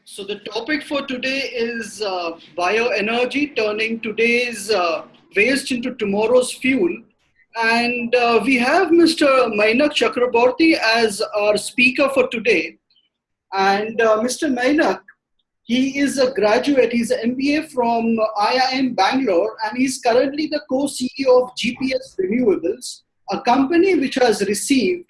So the topic for today is bioenergy, turning today's waste into tomorrow's fuel. And we have Mr. Mainak Chakraborty as our speaker for today. And Mr. Mainak, he is a graduate. He's an MBA from IIM Bangalore, and he's currently the co-CEO of GPS Renewables, a company which has received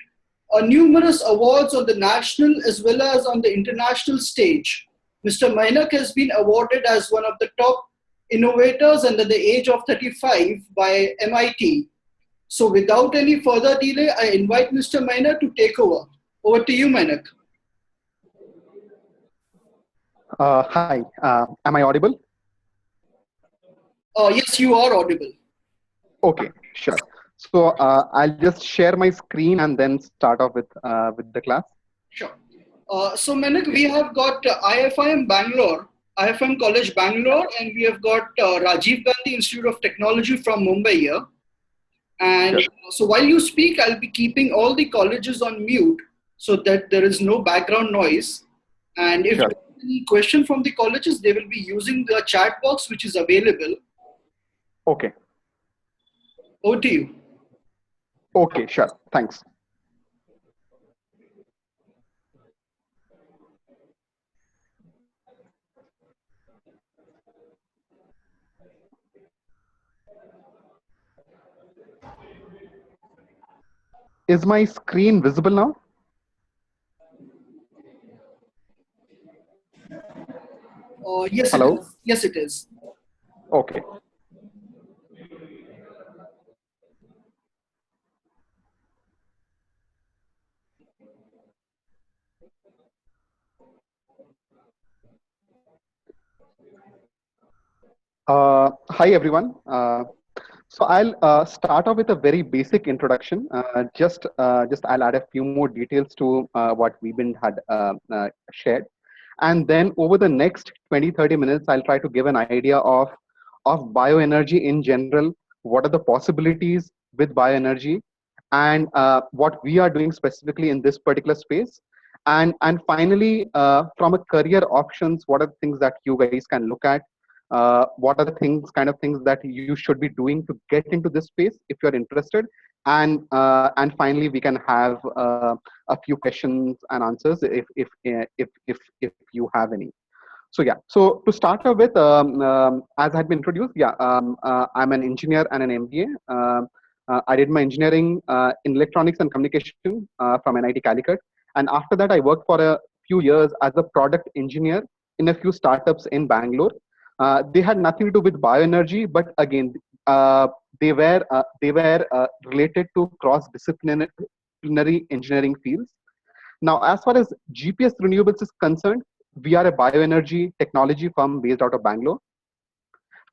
numerous awards on the national as well as on the international stage. Mr. Mainak has been awarded as one of the top innovators under the age of 35 by MIT. So, without any further delay, I invite Mr. Mainak to take over. Over to you, Mainak. Hi, am I audible? Yes, you are audible. Okay, sure. So I'll just share my screen and then start off with the class. Sure. So, Manik, we have got IFIM Bangalore, IFM College Bangalore, and we have got Rajiv Gandhi Institute of Technology from Mumbai here. And Sure. so, while you speak, I'll be keeping all the colleges on mute so that there is no background noise. And if Sure. there is any question from the colleges, they will be using the chat box which is available. Okay. Over to you. Okay, sure. Thanks. Is my screen visible now? Yes, it Hello? is. Yes, it is. Okay. Hi, everyone. So I'll start off with a very basic introduction. Just I'll add a few more details to what Vibin had shared. And then over the next 20-30 minutes, I'll try to give an idea of bioenergy in general, what are the possibilities with bioenergy, and what we are doing specifically in this particular space. And finally, from a career options, what are the things that you guys can look at? What are the kind of things that you should be doing to get into this space if you're interested? And finally, we can have a few questions and answers if you have any. So yeah, so to start off with, as had been introduced, yeah, I'm an engineer and an MBA. I did my engineering in electronics and communication from NIT Calicut, and after that, I worked for a few years as a product engineer in a few startups in Bangalore. They had nothing to do with bioenergy, but again, they were related to cross-disciplinary engineering fields. Now, as far as GPS Renewables is concerned, we are a bioenergy technology firm based out of Bangalore.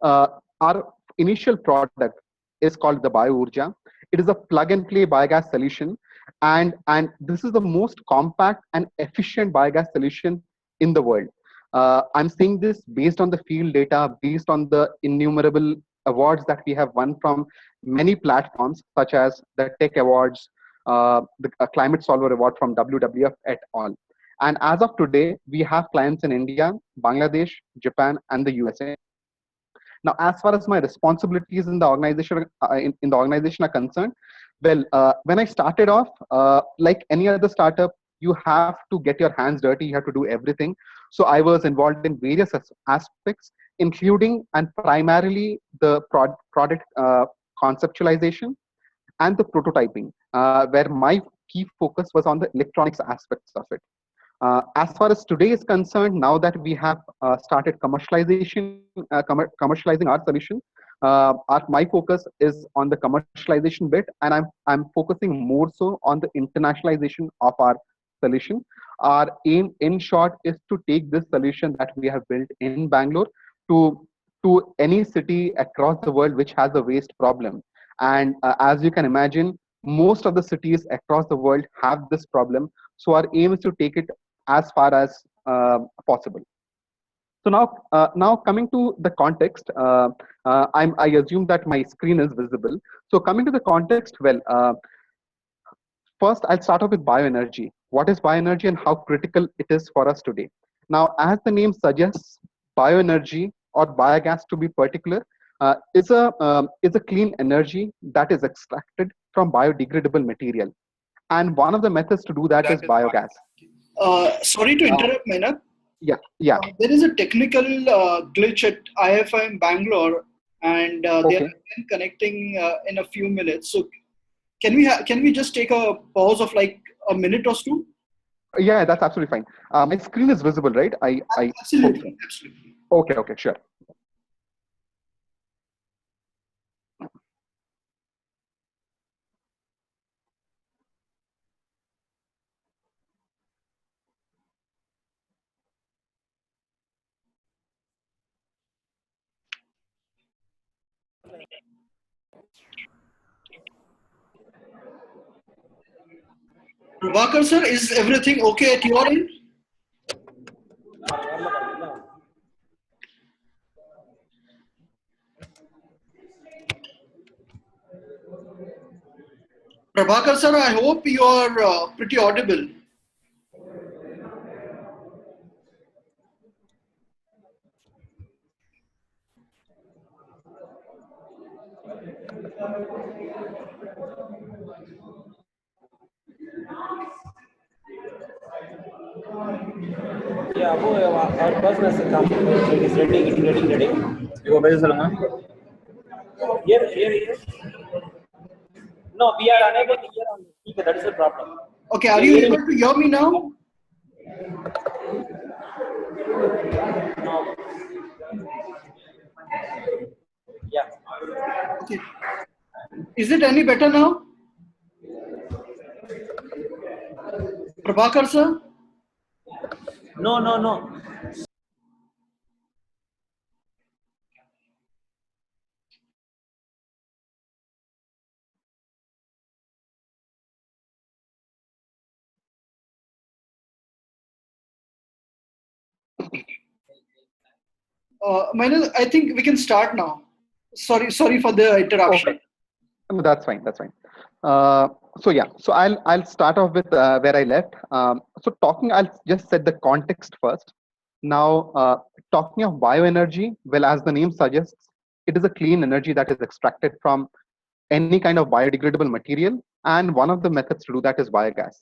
Our initial product is called the BioUrja. It is a plug-and-play biogas solution, and this is the most compact and efficient biogas solution in the world. I'm saying this based on the field data, based on the innumerable awards that we have won from many platforms, such as the Tech Awards, the Climate Solver Award from WWF et al. And as of today, we have clients in India, Bangladesh, Japan, and the USA. Now, as far as my responsibilities in the organization are concerned, well, when I started off, like any other startup, you have to get your hands dirty. You have to do everything. So I was involved in various aspects, including and primarily the product conceptualization and the prototyping, where my key focus was on the electronics aspects of it. As far as today is concerned, now that we have started commercializing our solution, my focus is on the commercialization bit, and I'm focusing more so on the internationalization of our solution. Our aim, in short, is to take this solution that we have built in Bangalore to any city across the world which has a waste problem. And as you can imagine, most of the cities across the world have this problem. So our aim is to take it as far as possible. So now coming to the context, I assume that my screen is visible. So coming to the context, well, first I'll start off with bioenergy. What is bioenergy and how critical it is for us today? Now, as the name suggests, bioenergy or biogas to be particular is a clean energy that is extracted from biodegradable material. And one of the methods to do that is biogas. Sorry to interrupt, Menak. Yeah. There is a technical glitch at IFI in Bangalore, and they are Okay. again connecting in a few minutes. So can we just take a pause of like a minute or two? Yeah, that's absolutely fine. My screen is visible, right? I Absolutely, absolutely. Okay, sure. Prabhakar sir, is everything okay at your end? Prabhakar sir, I hope you are pretty audible. Yeah, our person has come. It is ready. இப்போ பேச சொல்லுங்க. Here. No, we are unable to hear on the speaker. That is the problem. Okay, are you able to hear me now? No. Yeah. Okay. Is it any better now? Prabhakar sir? No. Mainu, I think we can start now. Sorry for the interruption. Okay. No, that's fine. So I'll start off with where I left. I'll just set the context first. Now, talking of bioenergy, well, as the name suggests, it is a clean energy that is extracted from any kind of biodegradable material, and one of the methods to do that is biogas.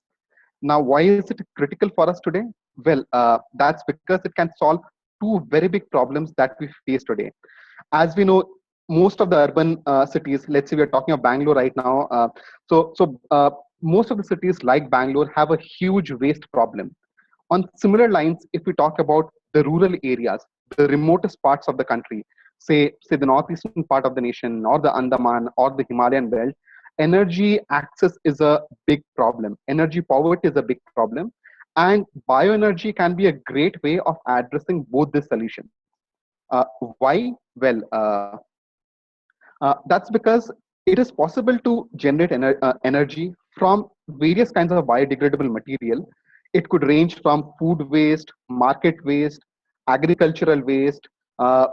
Now, why is it critical for us today? Well, that's because it can solve two very big problems that we face today. As we know, most of the urban cities, let's say we're talking of Bangalore right now, most of the cities like Bangalore have a huge waste problem. On similar lines, if we talk about the rural areas, the remotest parts of the country, say the northeastern part of the nation, or the Andaman, or the Himalayan belt, energy access is a big problem. Energy poverty is a big problem, and bioenergy can be a great way of addressing both these solutions. Why? Well, that's because it is possible to generate energy from various kinds of biodegradable material. It could range from food waste, market waste, agricultural waste,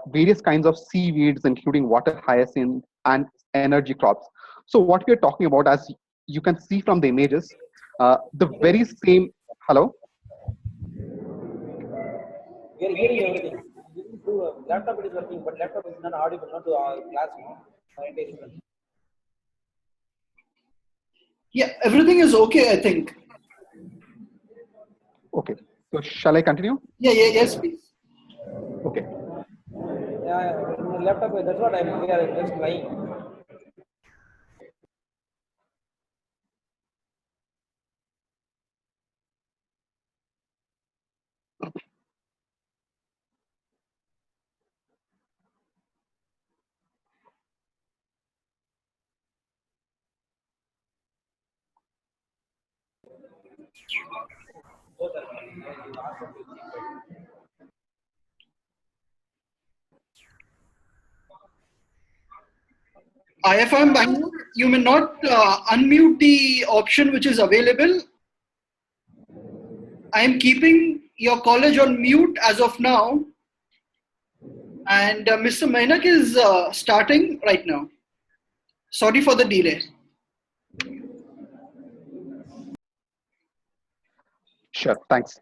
various kinds of seaweeds, including water hyacinth and energy crops. So what we're talking about, as you can see from the images, the very same, hello? We are hearing everything. Laptop it is working, but laptop is not audible, not to our classroom. Yeah, everything is okay, I think. Okay, so shall I continue? Yes, please. Okay. Yeah, laptop, that's what we are just trying. IFM Bangalore, you may not unmute the option which is available. I am keeping your college on mute as of now. And Mr. Mainak is starting right now. Sorry for the delay. Sure, thanks.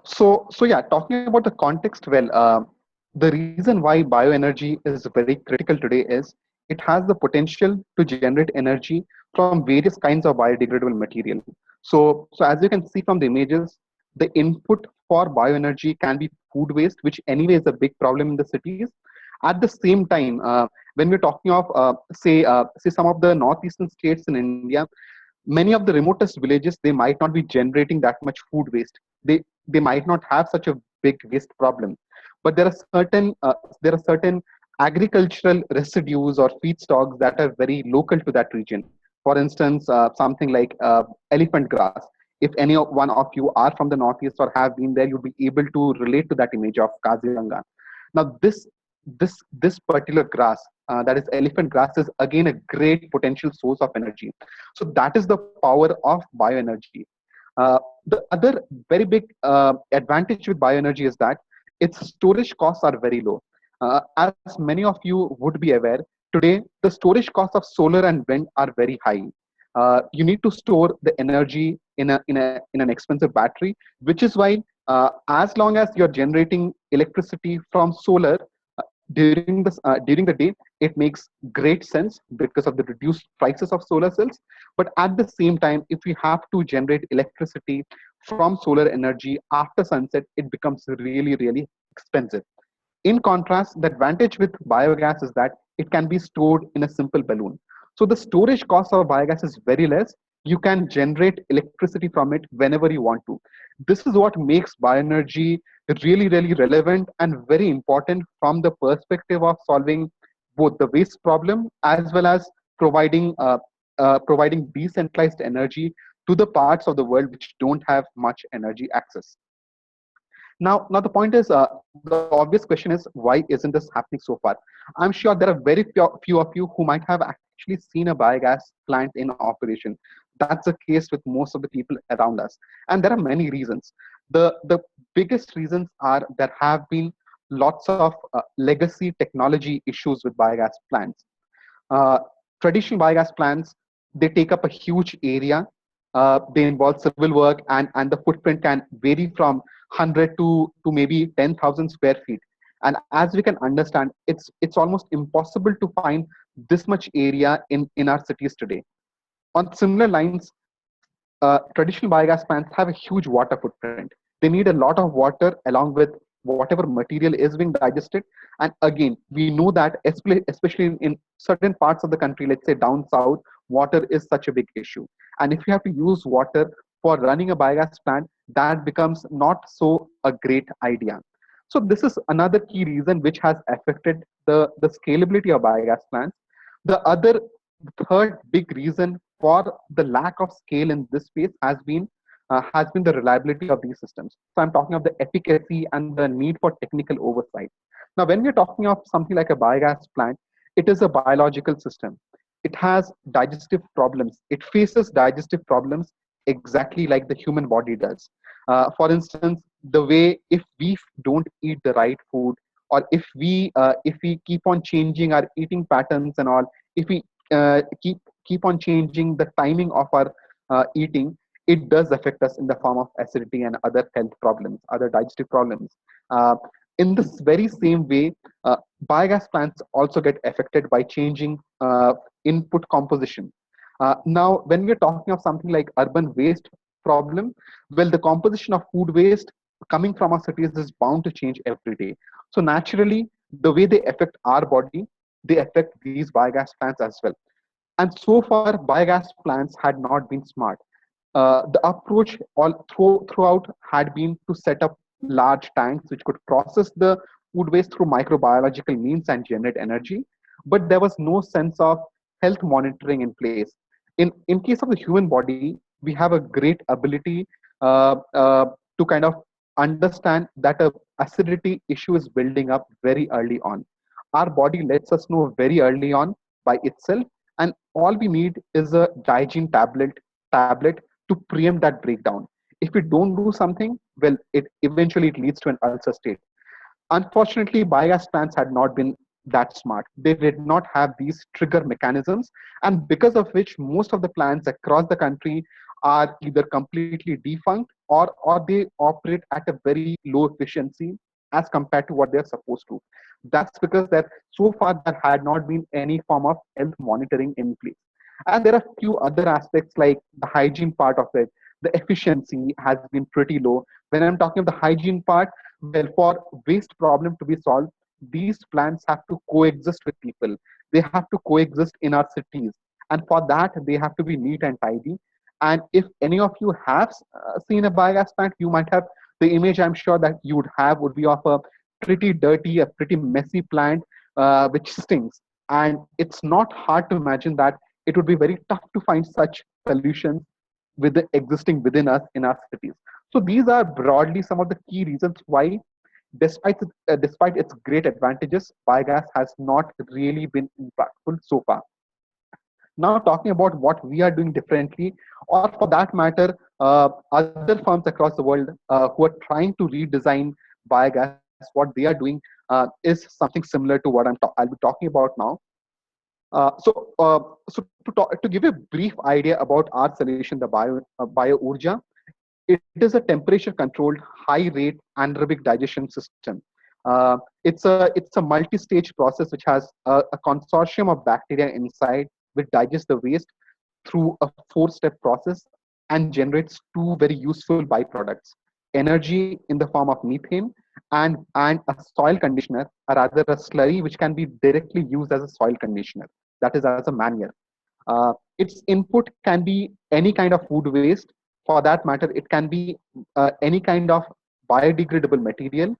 So yeah, talking about the context, well, the reason why bioenergy is very critical today is it has the potential to generate energy from various kinds of biodegradable material. So as you can see from the images, the input for bioenergy can be food waste, which anyway is a big problem in the cities. At the same time, when we're talking of say some of the northeastern states in India, many of the remotest villages, they might not be generating that much food waste. They might not have such a big waste problem, but there are certain agricultural residues or feedstocks that are very local to that region. For instance, something like elephant grass. If one of you are from the northeast or have been there, you'll be able to relate to that image of Kaziranga. Now this particular grass, that is elephant grass, is again a great potential source of energy. So that is the power of bioenergy. The other very big advantage with bioenergy is that its storage costs are very low. As many of you would be aware, today the storage costs of solar and wind are very high. You need to store the energy in an expensive battery, which is why as long as you're generating electricity from solar during the day, it makes great sense because of the reduced prices of solar cells. But at the same time, if we have to generate electricity from solar energy after sunset, it becomes really, really expensive. In contrast, the advantage with biogas is that it can be stored in a simple balloon. So the storage cost of biogas is very less. You can generate electricity from it whenever you want to. This is what makes bioenergy really, really relevant and very important from the perspective of solving both the waste problem as well as providing providing decentralized energy to the parts of the world which don't have much energy access. Now the point is, the obvious question is, why isn't this happening so far? I'm sure there are very few of you who might have actually seen a biogas plant in operation. That's the case with most of the people around us, and there are many reasons. The biggest reasons are there have been lots of legacy technology issues with biogas plants. uh, Traditional biogas plants, they take up a huge area. They involve civil work, and the footprint can vary from 100 to maybe 10,000 square feet. And as we can understand, it's almost impossible to find this much area in our cities today. On similar lines, traditional biogas plants have a huge water footprint. They need a lot of water along with whatever material is being digested. And again, we know that especially in certain parts of the country, let's say down south, water is such a big issue. And if you have to use water for running a biogas plant, that becomes not so a great idea. So this is another key reason which has affected the scalability of biogas plants. The other third big reason for the lack of scale in this space has been the reliability of these systems. So I'm talking of the efficacy and the need for technical oversight. Now, when we're talking of something like a biogas plant, it is a biological system. It has digestive problems. It faces digestive problems exactly like the human body does. For instance, the way if we don't eat the right food, or if we keep on changing our eating patterns and all, if we keep on changing the timing of our eating, it does affect us in the form of acidity and other health problems, other digestive problems. Uh, in this very same way, biogas plants also get affected by changing input composition. Now, when we're talking of something like urban waste problem, well, the composition of food waste coming from our cities is bound to change every day. So naturally, the way they affect our body, they affect these biogas plants as well. And so far, biogas plants had not been smart. The approach throughout had been to set up large tanks which could process the food waste through microbiological means and generate energy, but there was no sense of health monitoring in place. In case of the human body, we have a great ability to kind of understand that a acidity issue is building up very early on. Our body lets us know very early on by itself, and all we need is a Digen tablet to preempt that breakdown. If we don't do something, well, it eventually it leads to an ulcer state. Unfortunately, biogas plants had not been that smart. They did not have these trigger mechanisms, and because of which most of the plants across the country are either completely defunct, or they operate at a very low efficiency as compared to what they're supposed to. That's because that so far there had not been any form of health monitoring in place. And there are a few other aspects like the hygiene part of it. The efficiency has been pretty low. When I'm talking of the hygiene part, well, for waste problem to be solved, these plants have to coexist with people. They have to coexist in our cities. And for that, they have to be neat and tidy. And if any of you have seen a biogas plant, you might have the image I'm sure that you would have would be of a pretty dirty, a pretty messy plant which stinks. And it's not hard to imagine that it would be very tough to find such solutions with the existing within us in our cities. So these are broadly some of the key reasons why, despite its great advantages, biogas has not really been impactful so far. Now, talking about what we are doing differently, or for that matter, other firms across the world who are trying to redesign biogas, what they are doing is something similar to what I'll be talking about now. To give a brief idea about our solution, the BioUrja, it is a temperature-controlled, high-rate anaerobic digestion system. It's a multi-stage process which has a consortium of bacteria inside which digest the waste through a four-step process and generates two very useful byproducts: energy in the form of methane and a soil conditioner, or rather a slurry which can be directly used as a soil conditioner, that is as a manure. Its input can be any kind of food waste. For that matter, it can be any kind of biodegradable material.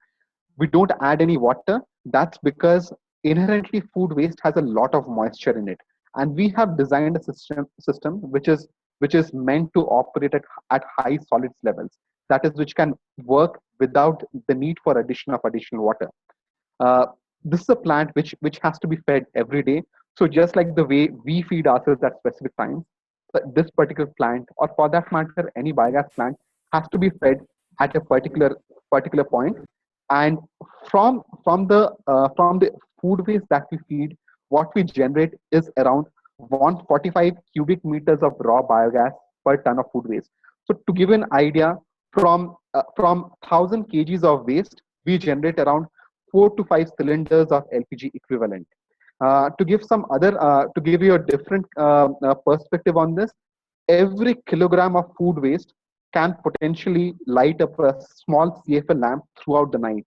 We don't add any water. That's because inherently food waste has a lot of moisture in it, and we have designed a system which is meant to operate at high solids levels. That is, which can work without the need for additional water. Uh, this is a plant which has to be fed every day. So just like the way we feed ourselves at specific times, this particular plant, or for that matter, any biogas plant, has to be fed at a particular point. And from the food waste that we feed, what we generate is around 145 cubic meters of raw biogas per ton of food waste. So to give an idea, from 1,000 kgs of waste, we generate around 4 to 5 cylinders of LPG equivalent. To give you a different perspective on this, every kilogram of food waste can potentially light up a small CFL lamp throughout the night.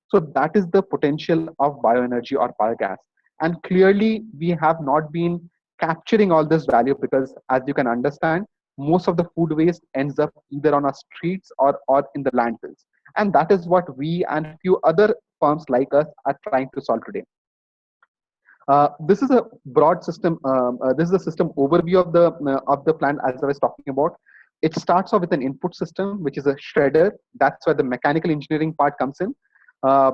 So that is the potential of bioenergy or biogas. And clearly, we have not been capturing all this value because, as you can understand, most of the food waste ends up either on our streets or in the landfills. And that is what we and a few other firms like us are trying to solve today. This is a broad system. This is a system overview of the plant as I was talking about. It starts off with an input system, which is a shredder. That's where the mechanical engineering part comes in. Uh,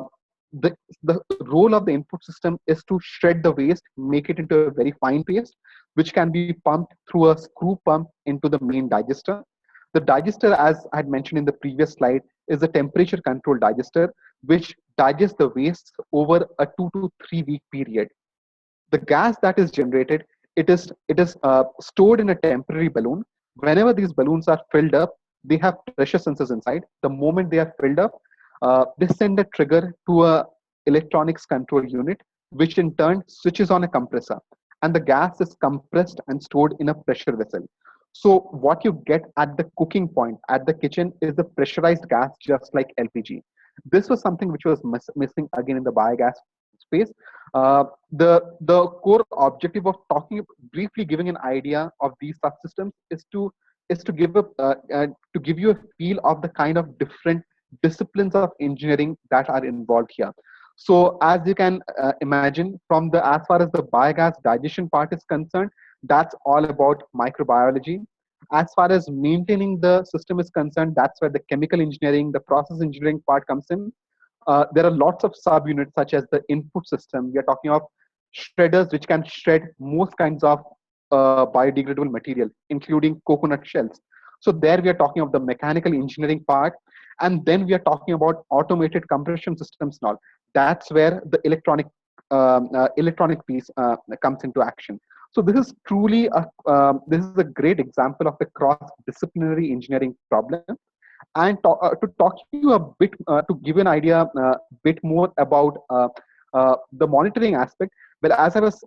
the role of the input system is to shred the waste, make it into a very fine paste, which can be pumped through a screw pump into the main digester. The digester, as I had mentioned in the previous slide, is a temperature controlled digester, which digests the waste over a 2 to 3 week period. The gas that is generated, it is stored in a temporary balloon. Whenever these balloons are filled up, they have pressure sensors inside. The moment they are filled up, they send a trigger to a electronics control unit, which in turn switches on a compressor, and the gas is compressed and stored in a pressure vessel. So what you get at the cooking point at the kitchen is the pressurized gas, just like LPG. This was something which was missing again in the biogas space. The core objective of talking briefly, giving an idea of these subsystems is to give you a feel of the kind of different disciplines of engineering that are involved here. So as you can imagine, from the as far as the biogas digestion part is concerned, that's all about microbiology. As far as maintaining the system is concerned, that's where the chemical engineering, the process engineering part comes in. There are lots of subunits such as the input system. We are talking of shredders which can shred most kinds of biodegradable material, including coconut shells. So there we are talking of the mechanical engineering part, and then we are talking about automated compression systems and all. That's where the electronic piece comes into action. So this is truly this is a great example of a cross-disciplinary engineering problem. And to talk you a bit, to give you an idea bit more about the monitoring aspect. Well, as I was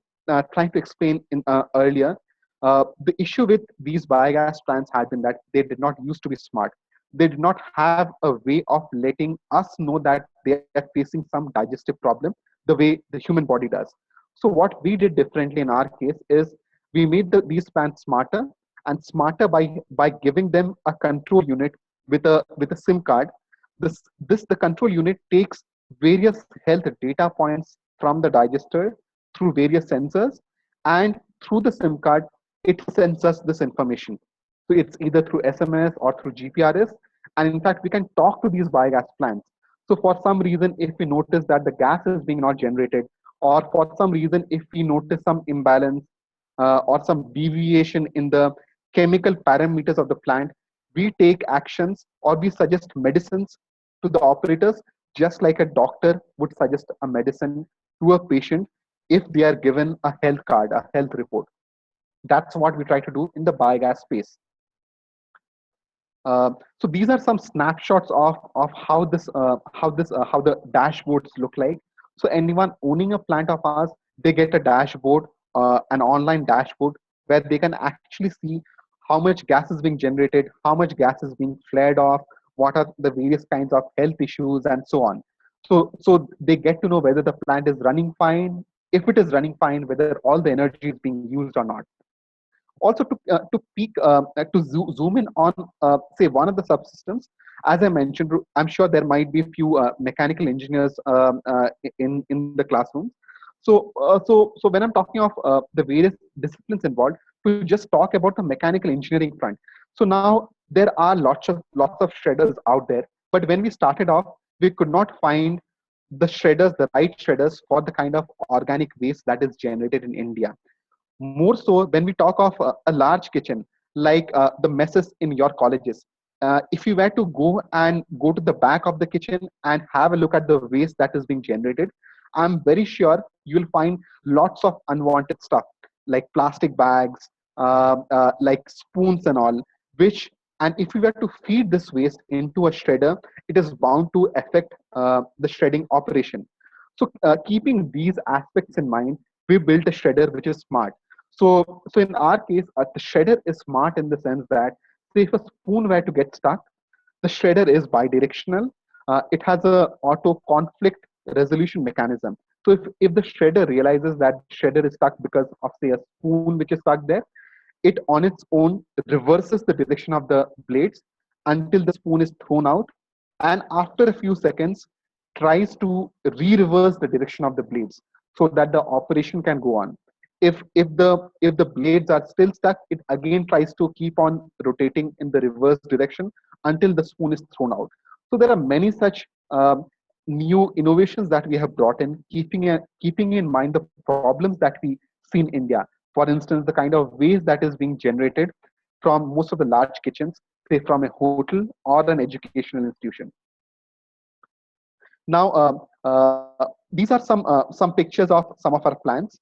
trying to explain in earlier, the issue with these biogas plants had been that they did not used to be smart. They did not have a way of letting us know that they are facing some digestive problem the way the human body does. So what we did differently in our case is we made these plants smarter, and smarter by giving them a control unit with a SIM card. This the control unit takes various health data points from the digester through various sensors, and through the SIM card it sends us this information. So it's either through SMS or through GPRS, and in fact we can talk to these biogas plants. So for some reason, if we notice that the gas is being not generated, or for some reason if we notice some imbalance or some deviation in the chemical parameters of the plant, we take actions or we suggest medicines to the operators, just like a doctor would suggest a medicine to a patient if they are given a health card, a health report. That's what we try to do in the biogas space. So these are some snapshots of how the dashboards look like. So anyone owning a plant of ours, they get a dashboard, an online dashboard where they can actually see how much gas is being generated, how much gas is being flared off, what are the various kinds of health issues, and so on. So they get to know whether the plant is running fine, if it is running fine, whether all the energy is being used or not. Also to zoom in on say one of the subsystems, as I mentioned, I'm sure there might be a few mechanical engineers in the classrooms. So when I'm talking of the various disciplines involved, to just talk about the mechanical engineering front. So now there are lots of shredders out there, but when we started off, we could not find the right shredders for the kind of organic waste that is generated in India. More so when we talk of a large kitchen, like the messes in your colleges. If you were to go to the back of the kitchen and have a look at the waste that is being generated, I'm very sure you'll find lots of unwanted stuff like plastic bags, like spoons and all, which, and if we were to feed this waste into a shredder, it is bound to affect the shredding operation. So keeping these aspects in mind, we built a shredder which is smart. So in our case, the shredder is smart in the sense that, say, if a spoon were to get stuck, the shredder is bidirectional. It has a auto conflict resolution mechanism. So if the shredder realizes that the shredder is stuck because of, say, a spoon which is stuck there, it on its own reverses the direction of the blades until the spoon is thrown out, and after a few seconds tries to re-reverse the direction of the blades so that the operation can go on. If the blades are still stuck, it again tries to keep on rotating in the reverse direction until the spoon is thrown out. So there are many such new innovations that we have brought in, keeping in mind the problems that we see in India. For instance, the kind of waste that is being generated from most of the large kitchens, say from a hotel or an educational institution. Now, these are some pictures of some of our plants.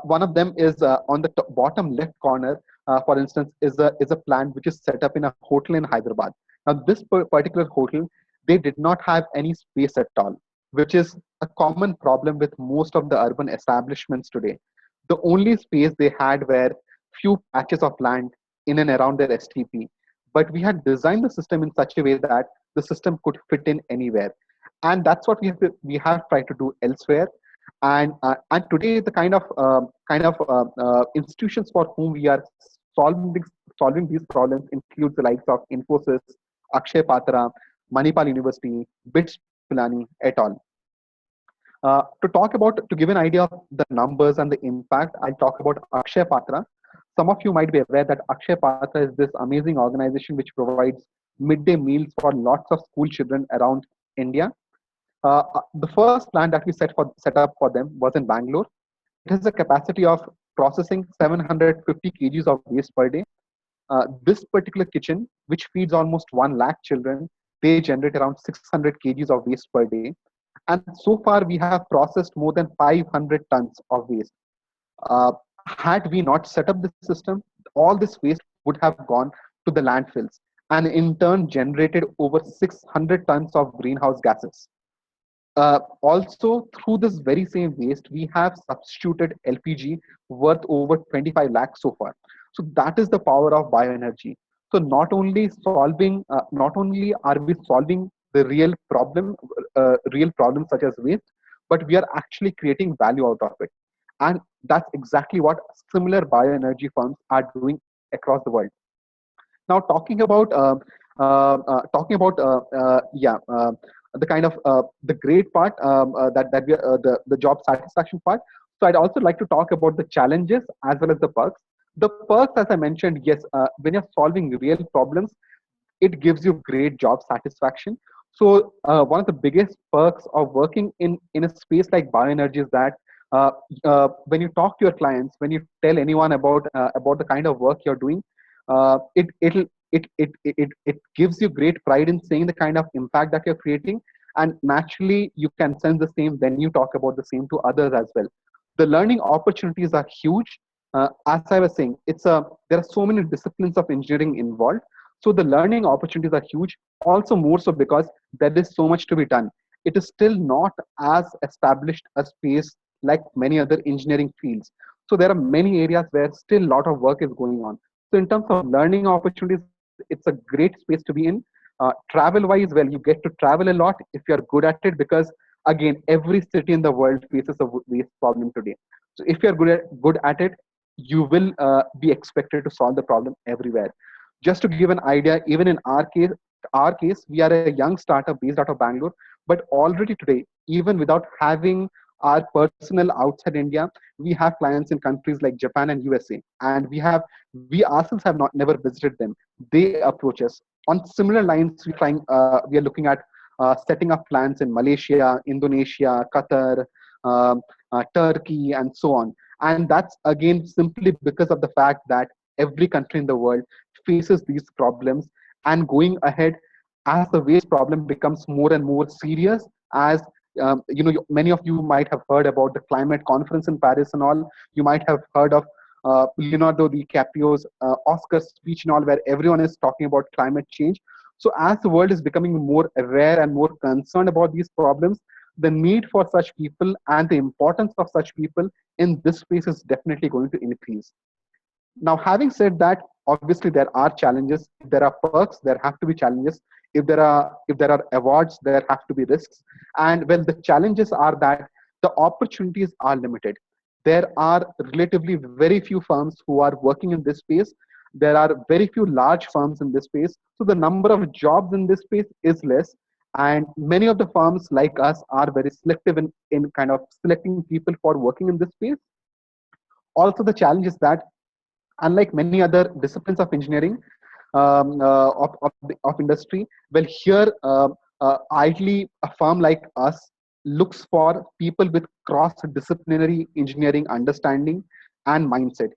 One of them is on the bottom left corner, for instance, is a plant which is set up in a hotel in Hyderabad. Now, this particular hotel, they did not have any space at all, which is a common problem with most of the urban establishments today. The only space they had were few patches of land in and around their STP. But we had designed the system in such a way that the system could fit in anywhere, and that's what we have tried to do elsewhere. And today the kind of institutions for whom we are solving these problems includes the likes of Infosys, Akshay Patra, Manipal University, BITS Pilani, et al. To give an idea of the numbers and the impact, I'll talk about Akshay Patra. Some of you might be aware that Akshay Patra is this amazing organization which provides midday meals for lots of school children around India. The first plant that we set up for them was in Bangalore. It has a capacity of processing 750 kgs of waste per day. This particular kitchen, which feeds almost 1 lakh children, they generate around 600 kgs of waste per day. And so far, we have processed more than 500 tons of waste. Had we not set up this system, all this waste would have gone to the landfills and in turn generated over 600 tons of greenhouse gases. Also, through this very same waste, we have substituted LPG worth over 25 lakhs so far. So that is the power of bioenergy. So not only are we solving the real problems such as waste, but we are actually creating value out of it. And that's exactly what similar bioenergy firms are doing across the world. Now, talking about the kind of the great part that we the job satisfaction part. So I'd also like to talk about the challenges as well as the perks. The perks, as I mentioned, yes, when you're solving real problems, it gives you great job satisfaction. So one of the biggest perks of working in a space like bioenergy is that when you talk to your clients, when you tell anyone about the kind of work you're doing, it gives you great pride in saying the kind of impact that you're creating, and naturally you can sense the same when you talk about the same to others as well. The learning opportunities are huge. As I was saying, there are so many disciplines of engineering involved, so the learning opportunities are huge. Also, more so because there is so much to be done. It is still not as established a space like many other engineering fields. So there are many areas where still a lot of work is going on. So in terms of learning opportunities, it's a great space to be in. Travel wise, well, you get to travel a lot if you're good at it, because again, every city in the world faces a waste problem today. So if you're good at it, you will be expected to solve the problem everywhere. Just to give an idea, even in our case, we are a young startup based out of Bangalore, but already today, even without having our personnel outside India, we have clients in countries like Japan and USA, and we ourselves have not never visited them. They approach us on similar lines. We are looking at setting up plants in Malaysia, Indonesia, Qatar, Turkey, and so on. And that's again simply because of the fact that every country in the world faces these problems. And going ahead, as the waste problem becomes more and more serious, as many of you might have heard about the climate conference in Paris and all. You might have heard of Leonardo DiCaprio's Oscar speech and all, where everyone is talking about climate change. So as the world is becoming more aware and more concerned about these problems, the need for such people and the importance of such people in this space is definitely going to increase. Now, having said that, obviously there are challenges. If there are perks, there have to be challenges. If there are awards, there have to be risks. And well, the challenges are that the opportunities are limited. There are relatively very few firms who are working in this space. There are very few large firms in this space. So the number of jobs in this space is less. And many of the firms like us are very selective in kind of selecting people for working in this space. Also, the challenge is that unlike many other disciplines of engineering, of industry, well, here, ideally, a firm like us looks for people with cross-disciplinary engineering understanding and mindset.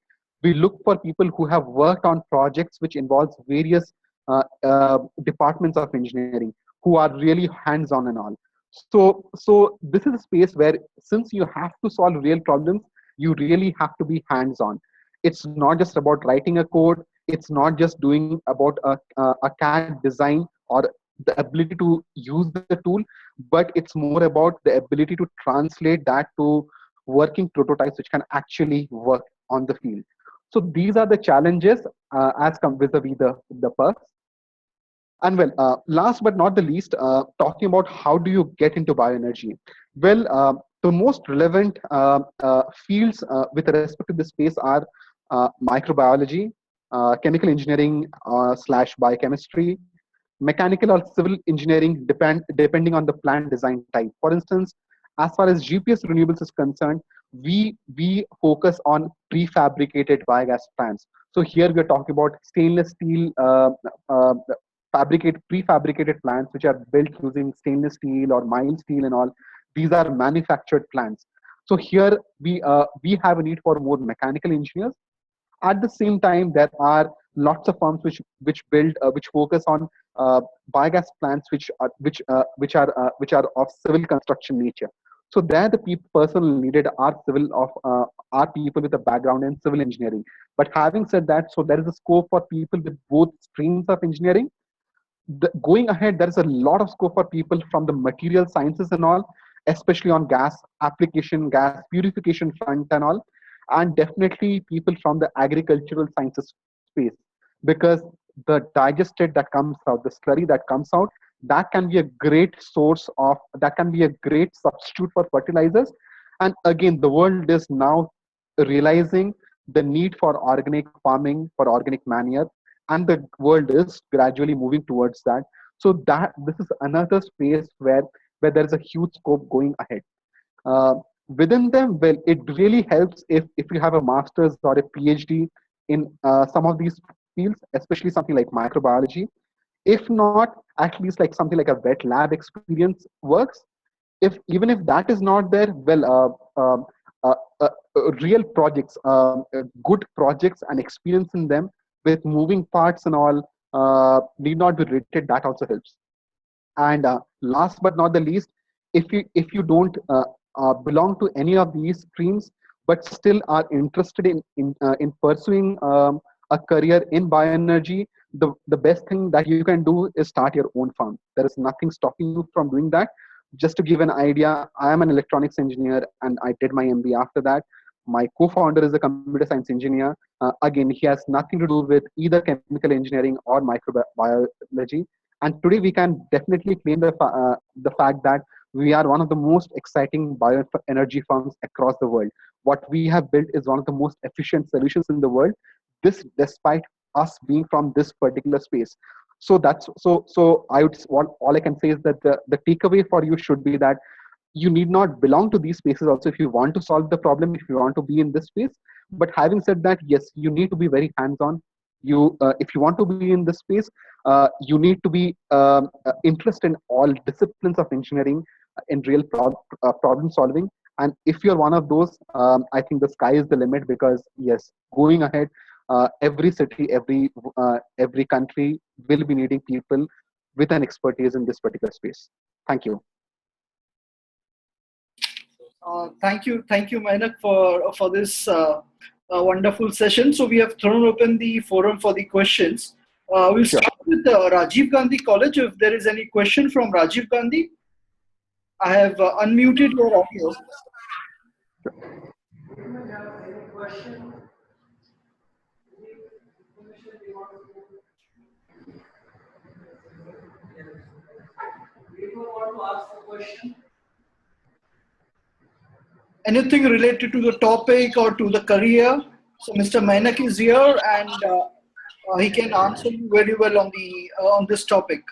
We look for people who have worked on projects which involves various departments of engineering, who are really hands-on and all. So this is a space where, since you have to solve real problems, you really have to be hands-on. It's not just about writing a code. It's not just doing about a CAD design or the ability to use the tool, but it's more about the ability to translate that to working prototypes which can actually work on the field. So these are the challenges as come vis-a-vis the perks. And well, last but not the least, talking about how do you get into bioenergy. Well, the most relevant fields with respect to this space are microbiology, chemical engineering slash biochemistry, mechanical or civil engineering, depending on the plant design type. For instance, as far as GPS renewables is concerned, we focus on prefabricated biogas plants. So here we're talking about stainless steel prefabricated plants which are built using stainless steel or mild steel and all. These are manufactured plants. So here we have a need for more mechanical engineers. At the same time, there are lots of firms which focus on biogas plants which are of civil construction nature. So there, the person needed are people with a background in civil engineering. But having said that, so there is a scope for people with both streams of engineering. Going ahead, there is a lot of scope for people from the material sciences and all, especially on gas application, gas purification front and all, and definitely people from the agricultural sciences space, because the digestate that comes out, the slurry that comes out, that can be a great source of, that can be a great substitute for fertilizers. And again, the world is now realizing the need for organic farming, for organic manure, and the world is gradually moving towards that. So that this is another space where there is a huge scope going ahead. uh, Within them, well, it really helps if you have a master's or a PhD in some of these fields, especially something like microbiology. If not, at least like something like a wet lab experience works. If even if that is not there, well, real projects, good projects and experience in them with moving parts and all need not be rated. That also helps. And last but not the least, if you don't belong to any of these streams, but still are interested in pursuing a career in bioenergy, the best thing that you can do is start your own farm. There is nothing stopping you from doing that. Just to give an idea, I am an electronics engineer and I did my MBA after that. My co-founder is a computer science engineer. Again, he has nothing to do with either chemical engineering or microbiology. And today we can definitely claim the fact that we are one of the most exciting bioenergy firms across the world. What we have built is one of the most efficient solutions in the world. This, despite us being from this particular space. So that's so. I would what all I can say is that the takeaway for you should be that you need not belong to these spaces also if you want to solve the problem, if you want to be in this space. But having said that, yes, you need to be very hands on. You if you want to be in this space, you need to be interested in all disciplines of engineering, in real problem solving. And if you're one of those, I think the sky is the limit, because yes, going ahead, every city, every country will be needing people with an expertise in this particular space. Thank you. Thank you, Mainak, for this wonderful session. So we have thrown open the forum for the questions. We'll Sure. start with Rajiv Gandhi College. If there is any question from Rajiv Gandhi, I have unmuted your audio. Anything related to the topic or to the career? So Mr. Mainak is here, and he can answer you very well on this topic.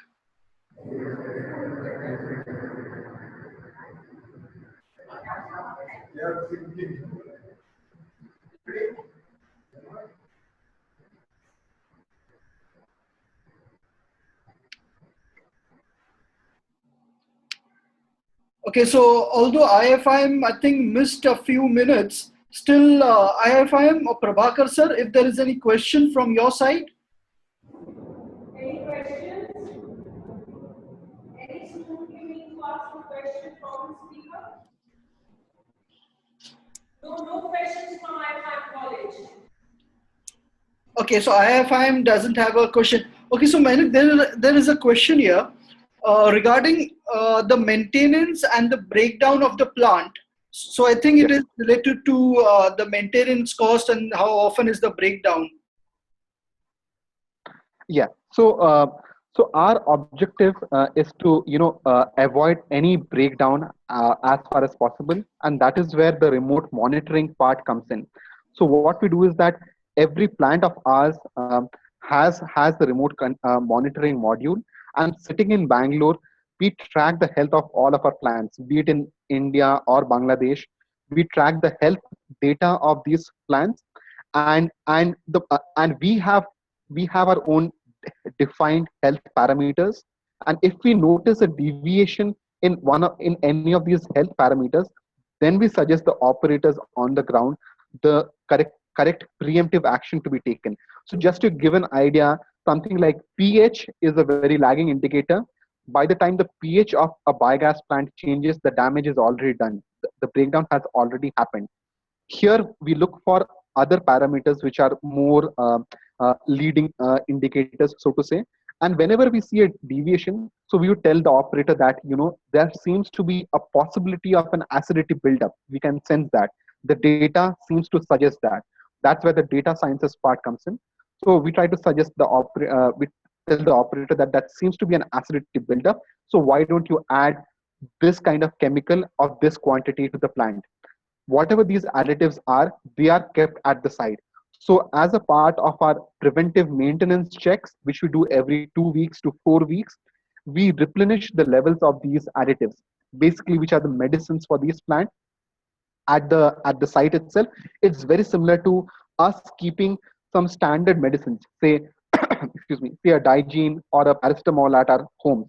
Okay, so although IFIM, I think, missed a few minutes, still IFIM or Prabhakar sir, if there is any question from your side? Any questions? Any student willing to ask a question from the speaker? No questions from IFIM college. Okay, so IFIM doesn't have a question. Okay, so Mainak, there is a question here regarding the maintenance and the breakdown of the plant. So I think it is related to the maintenance cost and how often is the breakdown. Yeah. So our objective is to avoid any breakdown as far as possible, and that is where the remote monitoring part comes in. So what we do is that every plant of ours has the remote monitoring module, and sitting in Bangalore, we track the health of all of our plants, be it in India or Bangladesh. We track the health data of these plants, and we have our own defined health parameters. And if we notice a deviation in any of these health parameters, then we suggest the operators on the ground the correct preemptive action to be taken. So just to give an idea, something like pH is a very lagging indicator. By the time the pH of a biogas plant changes, the damage is already done. the breakdown has already happened. Here we look for other parameters which are more leading indicators, so to say. And whenever we see a deviation, so we would tell the operator that, there seems to be a possibility of an acidity buildup. We can sense that. The data seems to suggest that. That's where the data sciences part comes in. So we try to suggest we tell the operator that that seems to be an acidity buildup. So why don't you add this kind of chemical of this quantity to the plant? Whatever these additives are, they are kept at the site. So as a part of our preventive maintenance checks, which we do every 2 weeks to 4 weeks, we replenish the levels of these additives, basically, which are the medicines for these plants at the site itself. It's very similar to us keeping some standard medicines, say, excuse me, say a Digene or a paracetamol at our homes.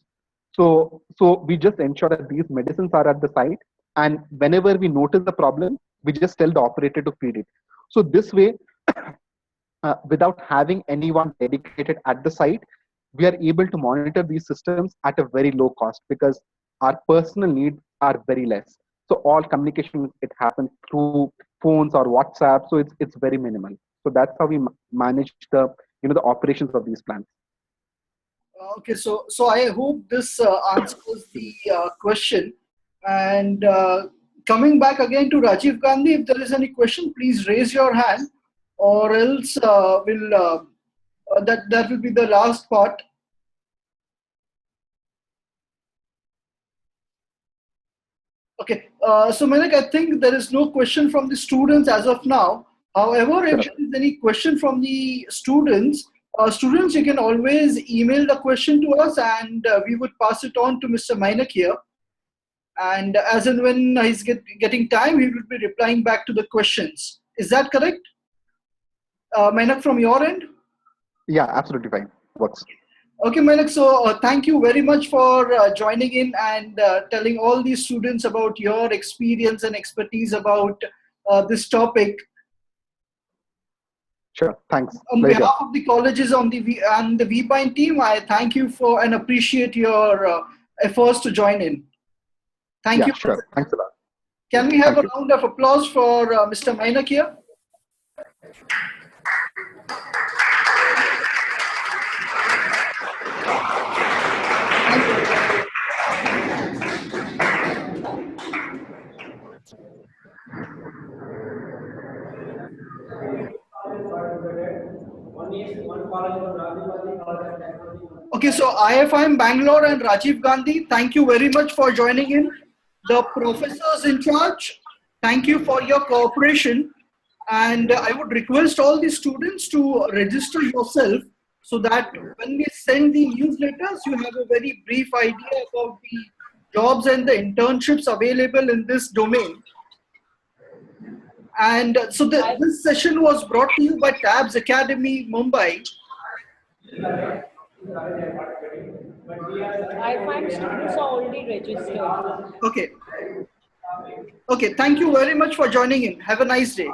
So we just ensure that these medicines are at the site, and whenever we notice the problem, we just tell the operator to feed it. So this way, without having anyone dedicated at the site, we are able to monitor these systems at a very low cost because our personal needs are very less. So all communication, it happens through phones or WhatsApp. So it's very minimal. So that's how we manage the operations of these plants. Okay, so I hope this answers the question. And coming back again to Rajiv Gandhi, if there is any question, please raise your hand, or else that will be the last part. Okay, so Manik, I think there is no question from the students as of now. However, if there is any question from the students, you can always email the question to us, and we would pass it on to Mr. Mainak here. And as and when he's getting time, he will be replying back to the questions. Is that correct, Mainak, from your end? Yeah, absolutely fine. Works. Okay, Mainak. So thank you very much for joining in and telling all these students about your experience and expertise about this topic. Sure, thanks. On Very behalf good. of the colleges and the VPine team, I thank you for and appreciate your efforts to join in. Thank you. Sure. Thanks a lot. Can we have Thank a round of applause for Mr. Mainak here? Okay, so IFIM Bangalore and Rajiv Gandhi, thank you very much for joining in. The professors in charge, thank you for your cooperation. And I would request all the students to register yourself so that when we send the newsletters, you have a very brief idea about the jobs and the internships available in this domain. And so this session was brought to you by Tabs Academy, Mumbai. IFIM students are already registered. Okay. Okay, thank you very much for joining in. Have a nice day.